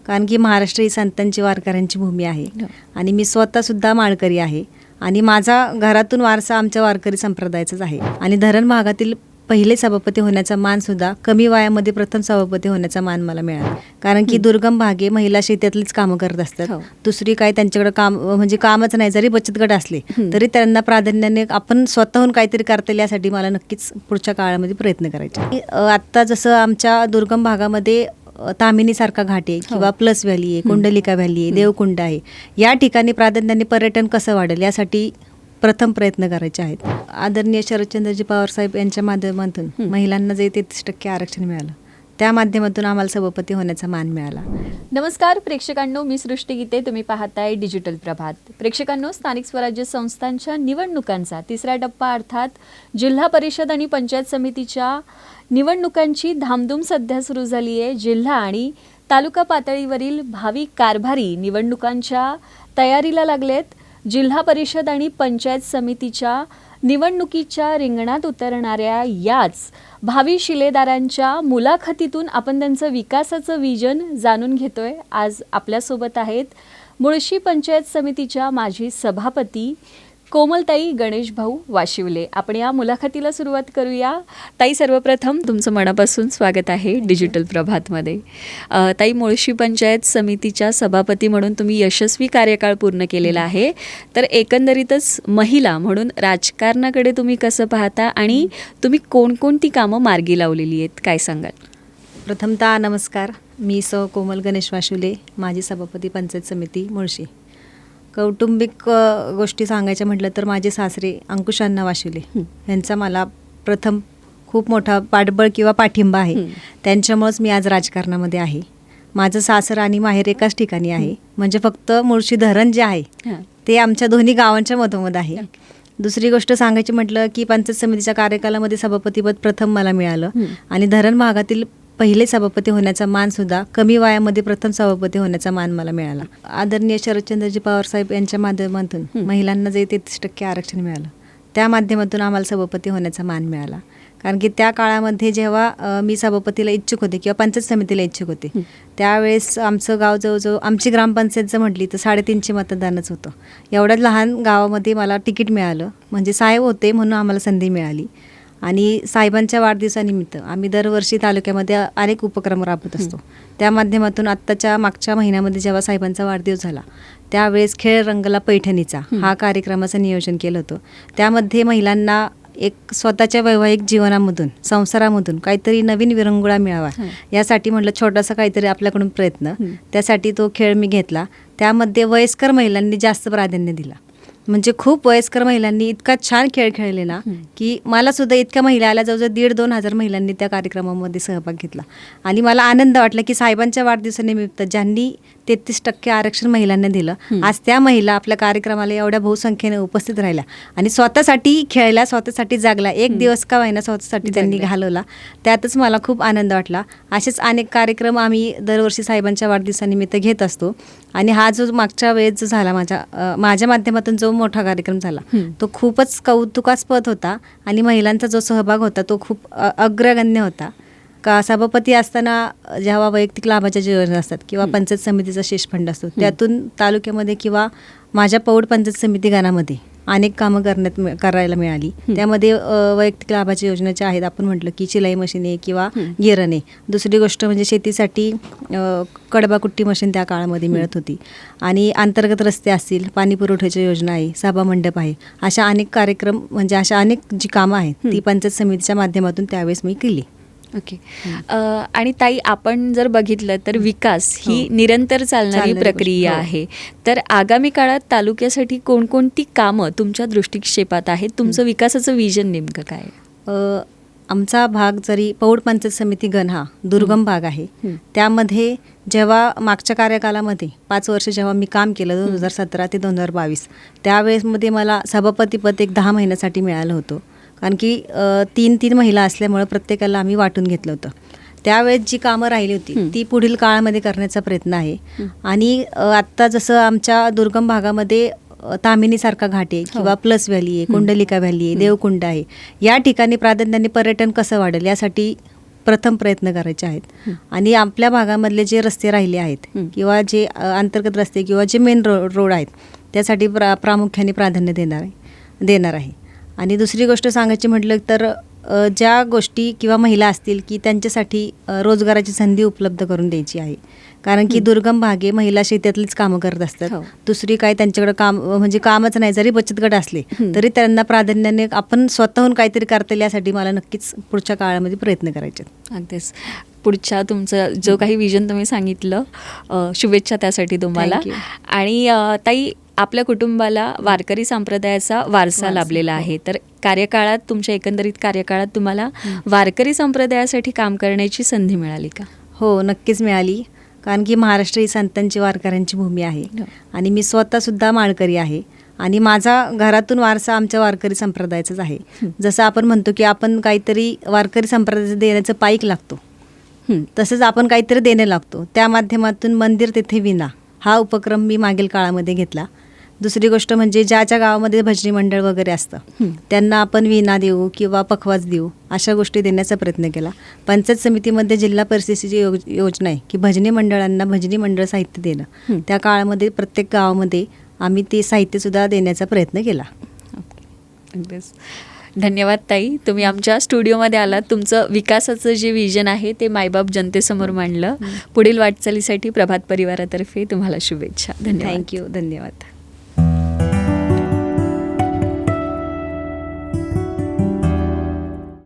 कारण की महाराष्ट्र ही संतांची वारकऱ्यांची भूमी आहे आणि मी स्वतःसुद्धा माळकरी आहे आणि माझा घरातून वारसा आमच्या वारकरी संप्रदायाचाच आहे. आणि धरण भागातील पहिले सभापती होण्याचा मानसुद्धा कमी वयामध्ये प्रथम सभापती होण्याचा मान मला मिळाला. कारण की दुर्गम भागे महिला शेतातलीच कामं करत असतात. दुसरी काही त्यांच्याकडे काम म्हणजे कामच नाही, जरी बचत गट असले तरी त्यांना प्राधान्याने आपण स्वतःहून काहीतरी करता येईल यासाठी मला नक्कीच पुढच्या काळामध्ये प्रयत्न करायचे. आत्ता जसं आमच्या दुर्गम भागामध्ये तामिनीसारखा घाट आहे किंवा प्लस व्हॅली आहे, कुंडलिका व्हॅली आहे, देवकुंड आहे, या ठिकाणी प्राधान्याने पर्यटन कसं वाढेल यासाठी प्रथम प्रयत्न करायचे आहेत. आदरणीय शरदचंद्रजी पवार साहेब यांच्या माध्यमातून महिलांना जे 33% आरक्षण मिळालं, त्या माध्यमातून आम्हाला सभापती होण्याचा मान मिळाला. नमस्कार प्रेक्षकांनो, मी सृष्टी गीते. तुम्ही पाहताय डिजिटल प्रभात. प्रेक्षकांनो, स्थानिक स्वराज्य संस्थांच्या निवडणुकांचा तिसरा टप्पा अर्थात जिल्हा परिषद आणि पंचायत समितीच्या निवडणुकांची धामधूम सध्या सुरू झाली आहे. जिल्हा आणि तालुका पातळीवरील भावी कारभारी निवडणुकांच्या तयारीला लागलेत. जिल्हा परिषद आणि पंचायत समितीच्या निवडणुकीच्या रिंगणात उतरणाऱ्या याच भावी शिलेदारांच्या मुलाखतीतून आपण त्यांचं विकासाचं विजन जाणून घेतोय. आज आपल्यासोबत आहेत मुळशी पंचायत समितीच्या माजी सभापती कोमलताई गणेश भाऊ वाशिवले. आपण या मुलाखतीला सुरुवात करूया. ताई, सर्वप्रथम तुमचं मनापासून स्वागत आहे डिजिटल प्रभातमध्ये. ताई, मुळशी पंचायत समितीच्या सभापती म्हणून तुम्ही यशस्वी कार्यकाळ पूर्ण केलेला आहे. तर एकंदरीतच महिला म्हणून राजकारणाकडे तुम्ही कसं पाहता आणि तुम्ही कोणकोणती कामं मार्गी लावलेली आहेत, काय सांगाल? प्रथमतः नमस्कार. मी सौ कोमल गणेश वाशिवले, माजी सभापती पंचायत समिती मुळशी. कौटुंबिक गोष्टी सांगायच्या म्हटलं तर माझे सासरे अंकुशांना वाशिवले यांचा मला प्रथम खूप मोठा पाठबळ किंवा पाठिंबा आहे. त्यांच्यामुळेच मी आज राजकारणामध्ये आहे. माझं सासर आणि माहेर एकाच ठिकाणी आहे, म्हणजे फक्त मुळशी धरण जे आहे ते आमच्या दोन्ही गावांच्या मधोमध आहे. दुसरी गोष्ट सांगायची म्हटलं की पंचायत समितीच्या कार्यकालामध्ये सभापतीपद प्रथम मला मिळालं आणि धरण भागातील पहिले सभापती होण्याचा मानसुद्धा कमी वयामध्ये प्रथम सभापती होण्याचा मान मला मिळाला. आदरणीय शरदचंद्रजी पवार साहेब यांच्या माध्यमातून महिलांना जे 33% आरक्षण मिळालं, त्या माध्यमातून आम्हाला सभापती होण्याचा मान मिळाला. कारण की त्या काळामध्ये जेव्हा मी सभापतीला इच्छुक होते किंवा पंचायत समितीला इच्छुक होते, त्यावेळेस आमचं गाव जवळजवळ आमची ग्रामपंचायत जर म्हटली तर 350 मतदानच होतं. एवढ्या लहान गावामध्ये मला तिकीट मिळालं, म्हणजे साहेब होते म्हणून आम्हाला संधी मिळाली. आणि साहेबांच्या वाढदिवसानिमित्त आम्ही दरवर्षी तालुक्यामध्ये अनेक उपक्रम राबवत असतो. त्या माध्यमातून आत्ताच्या मागच्या महिन्यामध्ये जेव्हा साहेबांचा वाढदिवस झाला, त्यावेळेस खेळ रंगला पैठणीचा हा कार्यक्रमाचं नियोजन केलं होतं. त्यामध्ये महिलांना एक स्वतःच्या वैवाहिक जीवनामधून, संसारामधून काहीतरी नवीन विरंगुळा मिळावा यासाठी म्हटलं छोटासा काहीतरी आपल्याकडून प्रयत्न. त्यासाठी तो खेळ मी घेतला. त्यामध्ये वयस्कर महिलांनी जास्त प्राधान्य दिला. म्हणजे खूप वयस्कर महिलांनी इतका छान खेळ खेळले ना की मला सुद्धा इतक्या महिला आल्या, जवळजवळ 1,500-2,000 हजार महिलांनी त्या कार्यक्रमामध्ये सहभाग घेतला. आणि मला आनंद वाटला की साहेबांच्या वाढदिवसानिमित्त ज्यांनी 33% आरक्षण महिलांना दिलं, आज त्या महिला आपल्या कार्यक्रमाला एवढ्या बहुसंख्येने उपस्थित राहिल्या आणि स्वतःसाठी खेळल्या, स्वतःसाठी जागल्या. एक दिवस का होईना स्वतःसाठी त्यांनी घालवला. त्यातच मला खूप आनंद वाटला. असेच अनेक कार्यक्रम आम्ही दरवर्षी साहेबांच्या वाढदिवसानिमित्त घेत असतो. आणि हा जो मागच्या वेळेस जो झाला माझ्या माध्यमातून जो मोठा कार्यक्रम झाला, तो खूपच कौतुकास्पद होता आणि महिलांचा जो सहभाग होता तो खूप अग्रगण्य होता. का सभापती असताना जेव्हा वैयक्तिक लाभाच्या योजना असतात किंवा पंचायत समितीचा शेष फंड असतो, त्यातून तालुक्यामध्ये किंवा माझ्या पौड पंचायत समिती गणामध्ये अनेक कामं करायला मिळाली. त्यामध्ये वैयक्तिक लाभाच्या योजनेच्या आहेत. आपण म्हटलं की शिलाई मशीन किंवा गिरणे. दुसरी गोष्ट म्हणजे शेतीसाठी कडबाकुट्टी मशीन त्या काळामध्ये मिळत होती. आणि अंतर्गत रस्ते असतील, पाणी पुरवठ्याच्या योजना आहे, सभा मंडप आहे, अशा अनेक कार्यक्रम म्हणजे अशा अनेक जी कामं आहेत ती पंचायत समितीच्या माध्यमातून त्यावेळेस मी केली. ओके. आणि ताई, आपण जर बघितलं तर विकास ही निरंतर चालणारी प्रक्रिया आहे. तर आगामी काळात तालुक्यासाठी कोणकोणती कामं तुमच्या दृष्टिक्षेपात आहेत? तुमचं विकासाचं विजन नेमकं काय? आमचा भाग जरी पौड पंचायत समिती गण हा दुर्गम भाग आहे, त्यामध्ये जेव्हा मागच्या कार्यकालामध्ये 5 वर्ष जेव्हा मी काम केलं 2017 ते 2022, त्यावेळेसमध्ये मला सभापतीपद एक 10 महिन्यासाठी मिळालं होतं. कारण की 3 महिला असल्यामुळं प्रत्येकाला आम्ही वाटून घेतलं होतं. त्यावेळेस जी कामं राहिली होती ती पुढील काळामध्ये करण्याचा प्रयत्न आहे. आणि आत्ता जसं आमच्या दुर्गम भागामध्ये तामिनीसारखा घाट आहे किंवा प्लस व्हॅली आहे, कुंडलिका व्हॅली आहे, देवकुंड आहे, या ठिकाणी प्राधान्याने पर्यटन कसं वाढेल यासाठी प्रथम प्रयत्न करायचे आहेत. आणि आपल्या भागामधले जे रस्ते राहिले आहेत किंवा जे अंतर्गत रस्ते किंवा जे मेन रोड आहेत त्यासाठी प्रामुख्याने प्राधान्य देणार आहे. आणि दुसरी गोष्ट सांगायची म्हटलं तर ज्या गोष्टी किंवा महिला असतील की त्यांच्यासाठी रोजगाराची संधी उपलब्ध करून द्यायची आहे. कारण की दुर्गम भागे महिला शेतातलीच कामं करत असतात. दुसरी काय त्यांच्याकडे काम म्हणजे कामच नाही, जरी बचत गट असले तरी त्यांना प्राधान्याने आपण स्वतःहून काहीतरी करता येईल यासाठी मला नक्कीच पुढच्या काळामध्ये प्रयत्न करायचे. अगदीच. पुढच्या तुमचं जो काही विजन तुम्ही सांगितलं, शुभेच्छा त्यासाठी तुम्हाला. आणि ताई, आपल्या कुटुंबाला वारकरी संप्रदायाचा वारसा लाभलेला आहे, तर कार्यकाळात तुमच्या एकंदरीत कार्यकाळात तुम्हाला वारकरी संप्रदायासाठी काम करण्याची संधी मिळाली का? हो, नक्कीच मिळाली. कारण की महाराष्ट्र ही संतांची वारकऱ्यांची भूमी आहे आणि मी स्वतःसुद्धा माळकरी आहे आणि माझा घरातून वारसा आमच्या वारकरी संप्रदायाचाच आहे. जसं आपण म्हणतो की आपण काहीतरी वारकरी संप्रदायाचं देण्याचं पाईक लागतो, तसंच आपण काहीतरी देणं लागतो. त्या माध्यमातून मंदिर तेथे विना हा उपक्रम मी मागील काळामध्ये घेतला. दुसरी गोष्ट म्हणजे ज्या गावामध्ये भजनी मंडळ वगैरे असतं त्यांना आपण विना देऊ किंवा पखवाज देऊ अशा गोष्टी देण्याचा प्रयत्न केला. पंचायत समितीमध्ये जिल्हा परिषदेची योजना आहे की भजनी मंडळांना भजनी मंडळ साहित्य देणं. त्या काळामध्ये प्रत्येक गावामध्ये आम्ही ते साहित्यसुद्धा देण्याचा प्रयत्न केला. धन्यवाद ताई, तुम्ही आमच्या स्टुडिओमध्ये आलात. तुमचं विकासाचं जे विजन आहे ते मायबाप जनतेसमोर मांडलं. पुढील वाटचालीसाठी प्रभात परिवारातर्फे तुम्हाला शुभेच्छा. धन्यवाद. थँक्यू. धन्यवाद.